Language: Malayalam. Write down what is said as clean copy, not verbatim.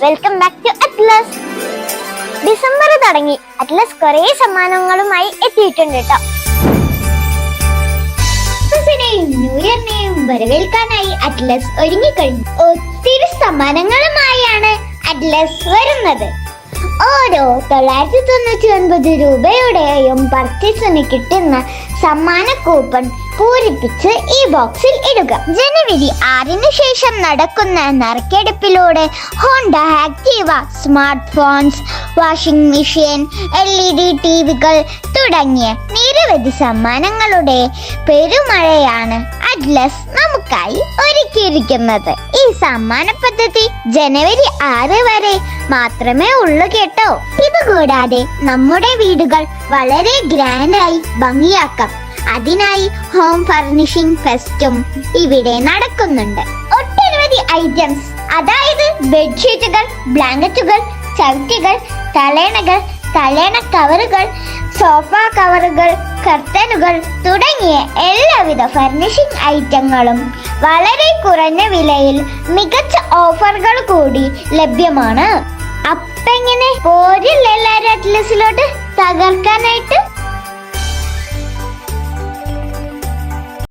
Welcome back to Atlas. December തുടങ്ങി അറ്റ്ലസ് കുറെ സമ്മാനങ്ങളുമായി എത്തിയിട്ടുണ്ട് കേട്ടോ. ക്രിസ്മസിനെയും ന്യൂ ഇയറിനെയും വരവേൽക്കാനായി അറ്റ്ലസ് ഒരുങ്ങിക്കഴിഞ്ഞു. ഒത്തിരി സമ്മാനങ്ങളുമായാണ് അറ്റ്ലസ് വരുന്നത്. ഓരോ 999 രൂപയുടെയും പർച്ചേസിന് കിട്ടുന്ന സമ്മാന കൂപ്പൺ പൂരിപ്പിച്ച് ഈ ബോക്സിൽ ഇടുക. ജനുവരി 6 ശേഷം നടക്കുന്ന നറുക്കെടുപ്പിലൂടെ Honda Activa, smart phones, washing machine, LED ടിവികൾ തുടങ്ങിയ നിരവധി സമ്മാനങ്ങളുടെ പെരുമഴയാണ് അറ്റ്ലസ് നമുക്കായി ഒരുക്കിയിരിക്കുന്നത്. ഈ സമ്മാന പദ്ധതി ജനുവരി 6 വരെ മാത്രമേ ഉള്ളൂ കേട്ടോ. ഇതുകൂടാതെ നമ്മുടെ വീടുകൾ വളരെ ഗ്രാൻഡായി ഭംഗിയാക്കാം. അതിനായി ഹോം ഫർണിഷിംഗ് ഫെസ്റ്റും ഇവിടെ നടക്കുന്നുണ്ട്. ഒട്ടനവധി ഐറ്റംസ്, അതായത് ബെഡ്ഷീറ്റുകൾ, ബ്ലാങ്കറ്റുകൾ, ചവിട്ടികൾ, തലേണകൾ, തലേണ കവറുകൾ, സോഫ കവറുകൾ, കർട്ടനുകൾ തുടങ്ങിയ എല്ലാവിധ ഫർണിഷിംഗ് ഐറ്റങ്ങളും വളരെ കുറഞ്ഞ വിലയിൽ മികച്ച ഓഫറുകൾ കൂടി ലഭ്യമാണ്. അപ്പെങ്ങനെ പോര്